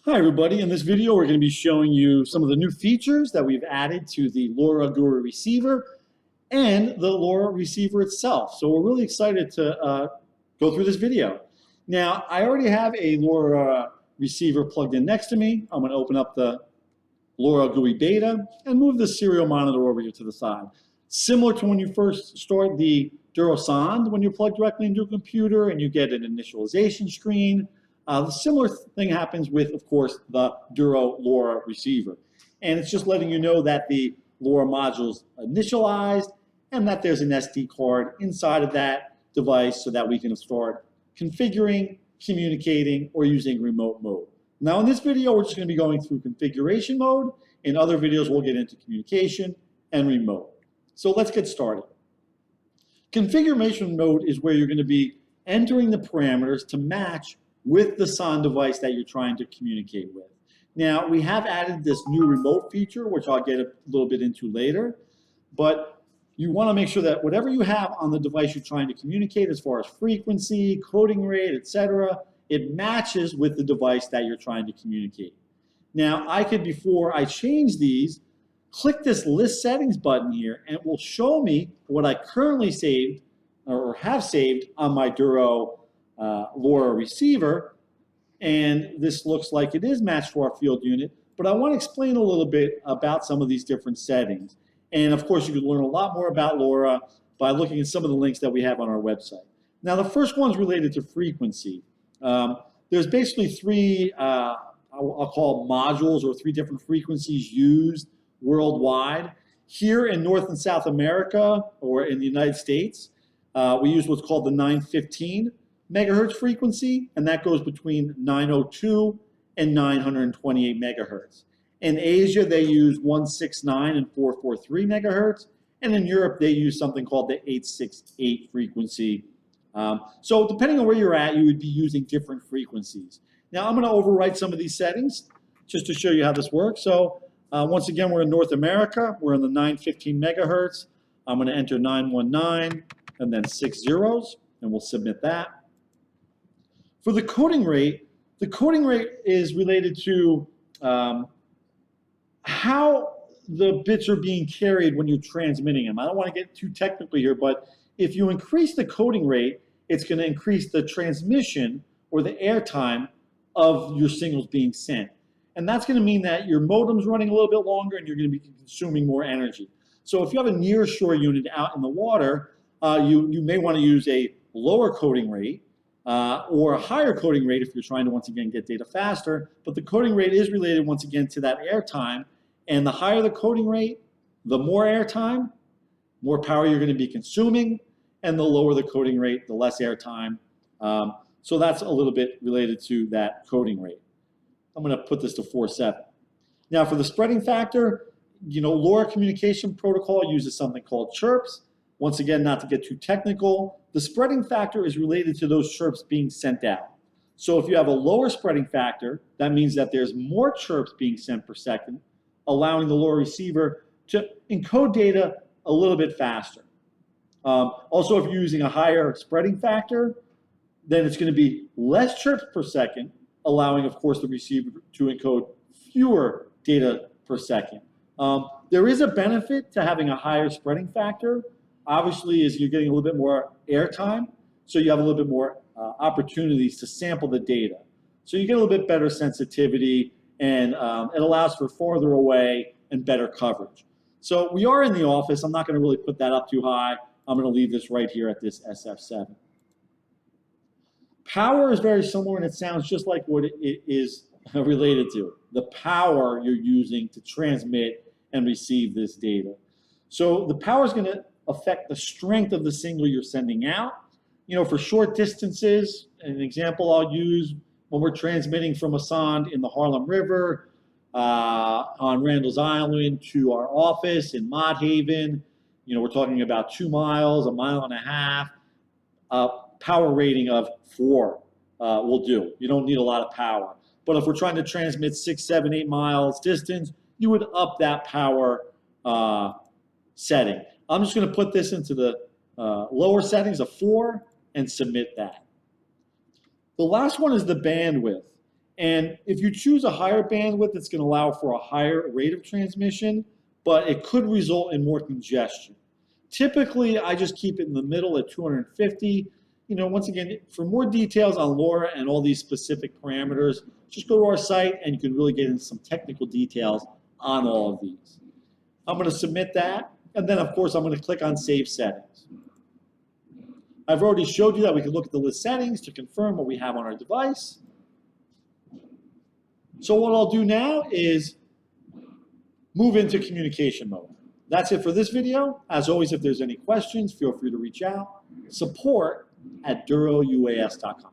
Hi everybody, in this video we're going to be showing you some of the new features that we've added to the LoRa GUI receiver and the LoRa receiver itself. So we're really excited to go through this video. Now I already have a LoRa receiver plugged in next to me. I'm going to open up the LoRa GUI beta and move the serial monitor over here to the side. Similar to when you first start the Duro Sonde, when you plug directly into a computer and you get an initialization screen. The similar thing happens with, of course, the Duro LoRa receiver. And it's just letting you know that the LoRa module is initialized and that there's an SD card inside of that device so that we can start configuring, communicating, or using remote mode. Now in this video, we're just going to be going through configuration mode. In other videos, we'll get into communication and remote. So let's get started. Configuration mode is where you're going to be entering the parameters to match with the Sonde device that you're trying to communicate with. Now, we have added this new remote feature, which I'll get a little bit into later, but you want to make sure that whatever you have on the device you're trying to communicate as far as frequency, coding rate, etc., it matches with the device that you're trying to communicate. Now, I could, before I change these, click this list settings button here, and it will show me what I currently saved or have saved on my Duro LoRa receiver, and this looks like it is matched to our field unit, but I want to explain a little bit about some of these different settings. And of course, you can learn a lot more about LoRa by looking at some of the links that we have on our website. Now, the first one is related to frequency. There's basically three, I'll call modules, or three different frequencies used worldwide. Here in North and South America, or in the United States, we use what's called the 915 megahertz frequency, and that goes between 902 and 928 megahertz. In Asia, they use 169 and 443 megahertz, and in Europe, they use something called the 868 frequency. So depending on where you're at, you would be using different frequencies. Now, I'm going to overwrite some of these settings just to show you how this works. So once again, we're in North America. We're in the 915 megahertz. I'm going to enter 919 and then 6 zeros, and we'll submit that. For the coding rate is related to how the bits are being carried when you're transmitting them. I don't want to get too technical here, but if you increase the coding rate, it's going to increase the transmission or the airtime of your signals being sent. And that's going to mean that your modem's running a little bit longer and you're going to be consuming more energy. So if you have a nearshore unit out in the water, you may want to use a lower coding rate, or a higher coding rate if you're trying to, once again, get data faster. But the coding rate is related, once again, to that airtime. And the higher the coding rate, the more airtime, more power you're going to be consuming. And the lower the coding rate, the less airtime. So that's a little bit related to that coding rate. I'm going to put this to 4.7. Now for the spreading factor, LoRa communication protocol uses something called chirps. Once again, not to get too technical, the spreading factor is related to those chirps being sent out. So if you have a lower spreading factor, that means that there's more chirps being sent per second, allowing the LoRa receiver to encode data a little bit faster. Also, if you're using a higher spreading factor, then it's going to be less chirps per second, allowing, of course, the receiver to encode fewer data per second. There is a benefit to having a higher spreading factor. Obviously, is you're getting a little bit more airtime, so you have a little bit more opportunities to sample the data. So you get a little bit better sensitivity, and it allows for farther away and better coverage. So we are in the office. I'm not going to really put that up too high. I'm going to leave this right here at this SF7. Power is very similar, and it sounds just like what it is related to. The power you're using to transmit and receive this data. So the power is going to affect the strength of the signal you're sending out. For short distances, an example I'll use when we're transmitting from a Sonde in the Harlem River, on Randall's Island to our office in Mott Haven, we're talking about 2 miles, 1.5 miles, power rating of 4 will do. You don't need a lot of power. But if we're trying to transmit 6, 7, 8 miles distance, you would up that power setting. I'm just going to put this into the lower settings of 4 and submit that. The last one is the bandwidth. And if you choose a higher bandwidth, it's going to allow for a higher rate of transmission, but it could result in more congestion. Typically, I just keep it in the middle at 250. Once again, for more details on LoRa and all these specific parameters, just go to our site and you can really get into some technical details on all of these. I'm going to submit that, and then of course I'm going to click on Save Settings. I've already showed you that we can look at the list settings to confirm what we have on our device. So what I'll do now is move into communication mode. That's it for this video. As always, if there's any questions, feel free to reach out. Support@DuroUAS.com.